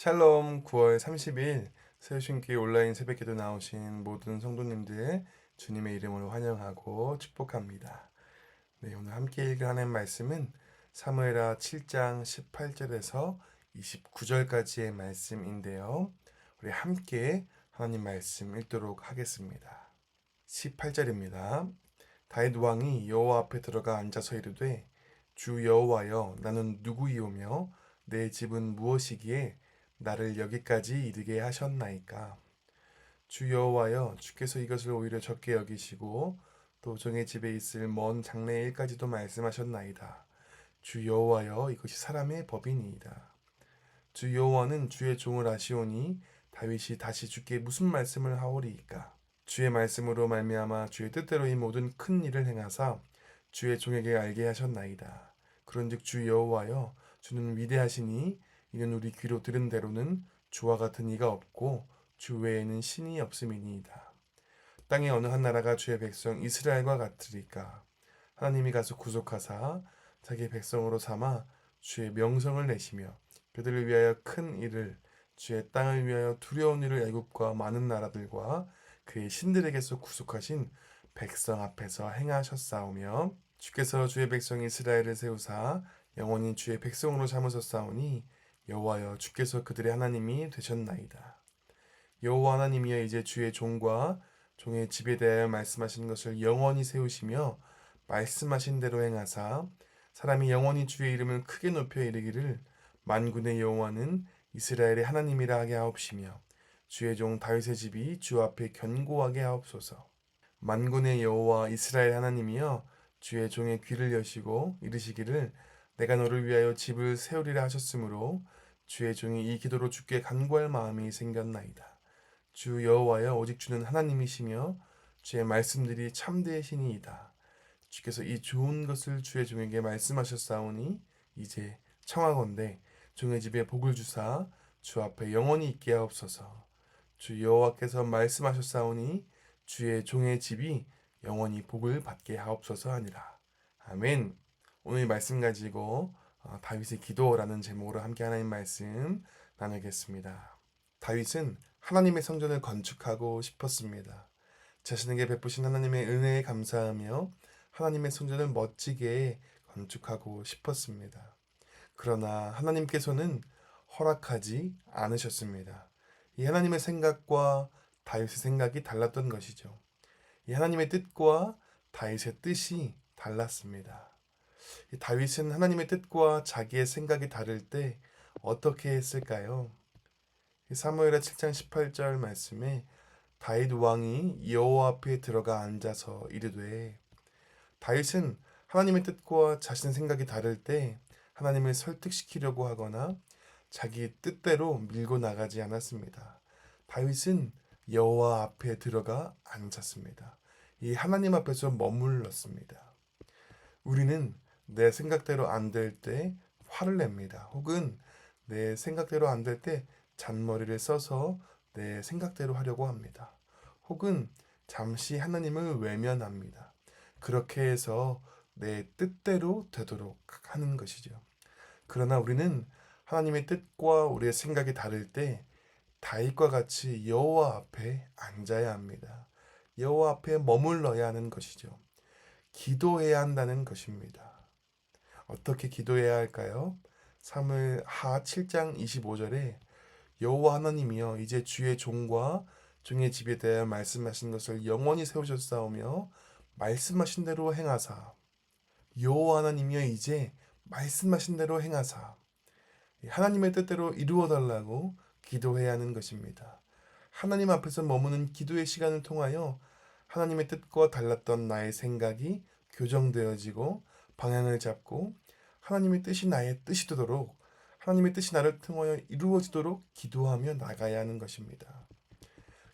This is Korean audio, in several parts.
샬롬 9월 30일 새우신교회 온라인 새벽기도 나오신 모든 성도님들 주님의 이름으로 환영하고 축복합니다. 네, 오늘 함께 읽을 하나님 말씀은 사무엘하 7장 18절에서 29절까지의 말씀인데요. 우리 함께 하나님 말씀 읽도록 하겠습니다. 18절입니다. 다윗 왕이 여호와 앞에 들어가 앉아서 이르되 주 여호와여 나는 누구이오며 내 집은 무엇이기에 나를 여기까지 이르게 하셨나이까. 주 여호와여 주께서 이것을 오히려 적게 여기시고 또 종의 집에 있을 먼 장래의 일까지도 말씀하셨나이다. 주 여호와여 이것이 사람의 법이니이다. 주 여호와는 주의 종을 아시오니 다윗이 다시 주께 무슨 말씀을 하오리이까. 주의 말씀으로 말미암아 주의 뜻대로 이 모든 큰 일을 행하사 주의 종에게 알게 하셨나이다. 그런즉 주 여호와여 주는 위대하시니 이는 우리 귀로 들은 대로는 주와 같은 이가 없고 주 외에는 신이 없음이니이다. 땅의 어느 한 나라가 주의 백성 이스라엘과 같으리까. 하나님이 가서 구속하사 자기의 백성으로 삼아 주의 명성을 내시며 그들을 위하여 큰 일을 주의 땅을 위하여 두려운 일을 애굽과 많은 나라들과 그의 신들에게서 구속하신 백성 앞에서 행하셨사오며 주께서 주의 백성 이스라엘을 세우사 영원히 주의 백성으로 삼으셨사오니 여호와여 주께서 그들의 하나님이 되셨나이다. 여호와 하나님이여 이제 주의 종과 종의 집에 대하여 말씀하신 것을 영원히 세우시며 말씀하신 대로 행하사 사람이 영원히 주의 이름을 크게 높여 이르기를 만군의 여호와는 이스라엘의 하나님이라 하게 하옵시며 주의 종 다윗의 집이 주 앞에 견고하게 하옵소서. 만군의 여호와 이스라엘 하나님이여 주의 종의 귀를 여시고 이르시기를 내가 너를 위하여 집을 세우리라 하셨으므로 주의 종이 이 기도로 주께 간구할 마음이 생겼나이다. 주 여호와여 오직 주는 하나님이시며 주의 말씀들이 참되시니이다. 주께서 이 좋은 것을 주의 종에게 말씀하셨사오니 이제 청하건대 종의 집에 복을 주사 주 앞에 영원히 있게 하옵소서. 주 여호와께서 말씀하셨사오니 주의 종의 집이 영원히 복을 받게 하옵소서 하니라. 아멘. 오늘 말씀 가지고 다윗의 기도라는 제목으로 함께 하나님 말씀 나누겠습니다. 다윗은 하나님의 성전을 건축하고 싶었습니다. 자신에게 베푸신 하나님의 은혜에 감사하며 하나님의 성전을 멋지게 건축하고 싶었습니다. 그러나 하나님께서는 허락하지 않으셨습니다. 이 하나님의 생각과 다윗의 생각이 달랐던 것이죠. 이 하나님의 뜻과 다윗의 뜻이 달랐습니다. 다윗은 하나님의 뜻과 자기의 생각이 다를 때 어떻게 했을까요? 사무엘하 7장 18절 말씀에 다윗 왕이 여호와 앞에 들어가 앉아서 이르되 다윗은 하나님의 뜻과 자신 생각이 다를 때 하나님을 설득시키려고 하거나 자기 뜻대로 밀고 나가지 않았습니다. 다윗은 여호와 앞에 들어가 앉았습니다. 이 하나님 앞에서 머물렀습니다. 우리는 내 생각대로 안 될 때 화를 냅니다. 혹은 내 생각대로 안 될 때 잔머리를 써서 내 생각대로 하려고 합니다. 혹은 잠시 하나님을 외면합니다. 그렇게 해서 내 뜻대로 되도록 하는 것이죠. 그러나 우리는 하나님의 뜻과 우리의 생각이 다를 때 다윗과 같이 여호와 앞에 앉아야 합니다. 여호와 앞에 머물러야 하는 것이죠. 기도해야 한다는 것입니다. 어떻게 기도해야 할까요? 사무엘하 7장 25절에 여호와 하나님이여 이제 주의 종과 종의 집에 대하여 말씀하신 것을 영원히 세우셨사오며 말씀하신 대로 행하사 여호와 하나님이여 이제 말씀하신 대로 행하사 하나님의 뜻대로 이루어 달라고 기도해야 하는 것입니다. 하나님 앞에서 머무는 기도의 시간을 통하여 하나님의 뜻과 달랐던 나의 생각이 교정되어지고 방향을 잡고 하나님의 뜻이 나의 뜻이 되도록 하나님의 뜻이 나를 통하여 이루어지도록 기도하며 나가야 하는 것입니다.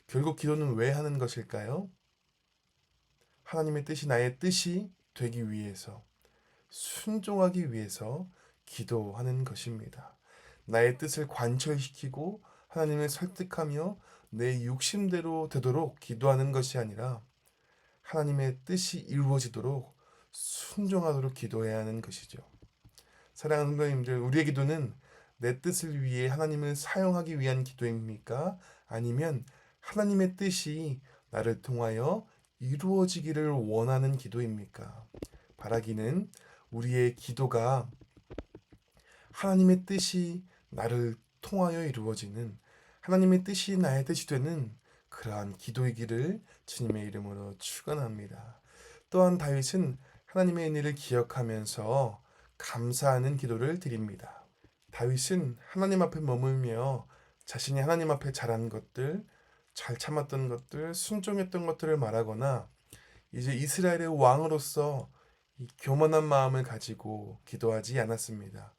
결국 기도는 왜 하는 것일까요? 하나님의 뜻이 나의 뜻이 되기 위해서 순종하기 위해서 기도하는 것입니다. 나의 뜻을 관철시키고 하나님을 설득하며 내 욕심대로 되도록 기도하는 것이 아니라 하나님의 뜻이 이루어지도록 순종하도록 기도해야 하는 것이죠. 사랑하는 성도님들, 우리의 기도는 내 뜻을 위해 하나님을 사용하기 위한 기도입니까? 아니면 하나님의 뜻이 나를 통하여 이루어지기를 원하는 기도입니까? 바라기는 우리의 기도가 하나님의 뜻이 나를 통하여 이루어지는, 하나님의 뜻이 나의 뜻이 되는 그러한 기도이기를 주님의 이름으로 축원합니다. 또한 다윗은 하나님의 은혜를 기억하면서 감사하는 기도를 드립니다. 다윗은 하나님 앞에 머물며 자신이 하나님 앞에 잘한 것들, 잘 참았던 것들, 순종했던 것들을 말하거나 이제 이스라엘의 왕으로서 이 교만한 마음을 가지고 기도하지 않았습니다.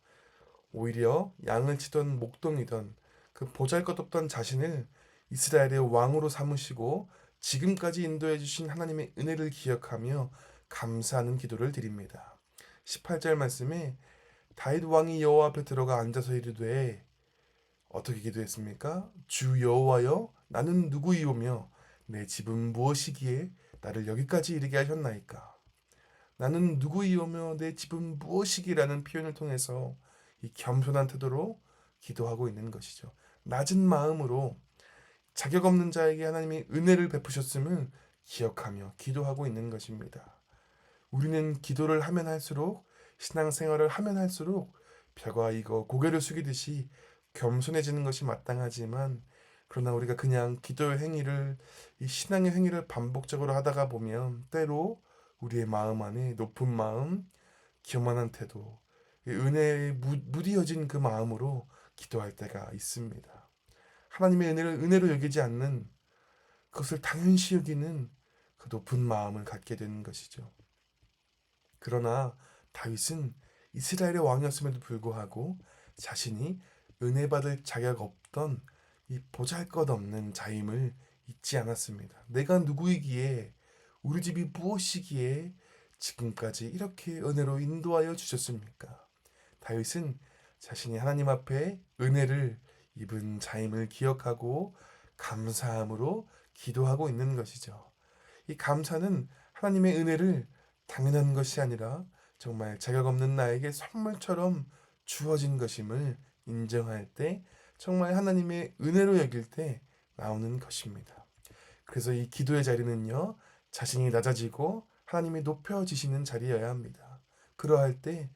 오히려 양을 치던 목동이던 그 보잘것없던 자신을 이스라엘의 왕으로 삼으시고 지금까지 인도해 주신 하나님의 은혜를 기억하며 감사하는 기도를 드립니다. 18절 말씀에 다윗 왕이 여호와 앞에 들어가 앉아서 이르되, 어떻게 기도했습니까? 주 여호와여, 나는 누구이오며 내 집은 무엇이기에 나를 여기까지 이르게 하셨나이까? 나는 누구이오며 내 집은 무엇이기라는 표현을 통해서 이 겸손한 태도로 기도하고 있는 것이죠. 낮은 마음으로 자격 없는 자에게 하나님이 은혜를 베푸셨음을 기억하며 기도하고 있는 것입니다. 우리는 기도를 하면 할수록, 신앙생활을 하면 할수록 벼가 익어 고개를 숙이듯이 겸손해지는 것이 마땅하지만, 그러나 우리가 그냥 기도의 행위를, 이 신앙의 행위를 반복적으로 하다가 보면 때로 우리의 마음 안에 높은 마음, 교만한 태도, 은혜에 무디어진 그 마음으로 기도할 때가 있습니다. 하나님의 은혜를 은혜로 여기지 않는, 그것을 당연시 여기는 그 높은 마음을 갖게 되는 것이죠. 그러나 다윗은 이스라엘의 왕이었음에도 불구하고 자신이 은혜 받을 자격 없던 이 보잘것없는 자임을 잊지 않았습니다. 내가 누구이기에, 우리 집이 무엇이기에 지금까지 이렇게 은혜로 인도하여 주셨습니까? 다윗은 자신이 하나님 앞에 은혜를 입은 자임을 기억하고 감사함으로 기도하고 있는 것이죠. 이 감사는 하나님의 은혜를 당연한 것이 아니라 정말 자격 없는 나에게 선물처럼 주어진 것임을 인정할 때, 정말 하나님의 은혜로 여길 때 나오는 것입니다. 그래서 이 기도의 자리는요, 자신이 낮아지고 하나님이 높여지시는 자리여야 합니다. 그러할 때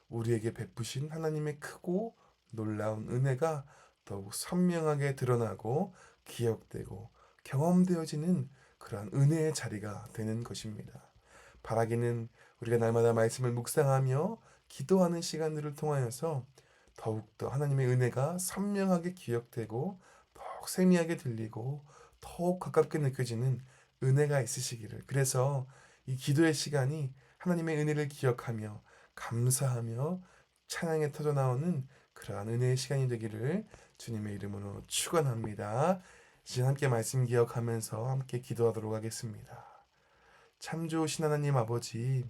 우리에게 베푸신 하나님의 크고 놀라운 은혜가 더욱 선명하게 드러나고 기억되고 경험되어지는 그러한 은혜의 자리가 되는 것입니다. 바라기는 우리가 날마다 말씀을 묵상하며 기도하는 시간들을 통하여서 더욱더 하나님의 은혜가 선명하게 기억되고 더욱 세미하게 들리고 더욱 가깝게 느껴지는 은혜가 있으시기를, 그래서 이 기도의 시간이 하나님의 은혜를 기억하며 감사하며 찬양에 터져나오는 그러한 은혜의 시간이 되기를 주님의 이름으로 축원합니다. 이제 함께 말씀 기억하면서 함께 기도하도록 하겠습니다. 참 좋으신 하나님 아버지,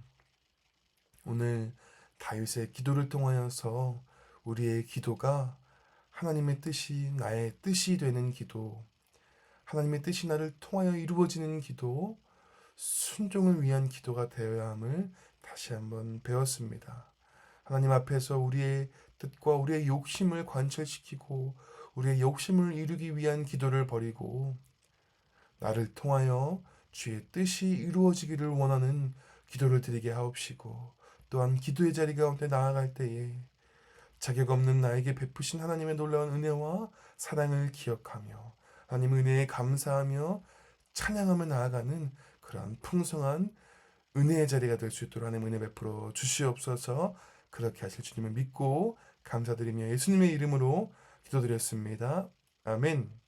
오늘 다윗의 기도를 통하여서 우리의 기도가 하나님의 뜻이 나의 뜻이 되는 기도, 하나님의 뜻이 나를 통하여 이루어지는 기도, 순종을 위한 기도가 되어야 함을 다시 한번 배웠습니다. 하나님 앞에서 우리의 뜻과 우리의 욕심을 관철시키고 우리의 욕심을 이루기 위한 기도를 버리고 나를 통하여 주의 뜻이 이루어지기를 원하는 기도를 드리게 하옵시고, 또한 기도의 자리 가운데 나아갈 때에 자격 없는 나에게 베푸신 하나님의 놀라운 은혜와 사랑을 기억하며 하나님 은혜에 감사하며 찬양하며 나아가는 그러한 풍성한 은혜의 자리가 될 수 있도록 하나님 은혜 베풀어 주시옵소서. 그렇게 하실 주님을 믿고 감사드리며 예수님의 이름으로 기도드렸습니다. 아멘.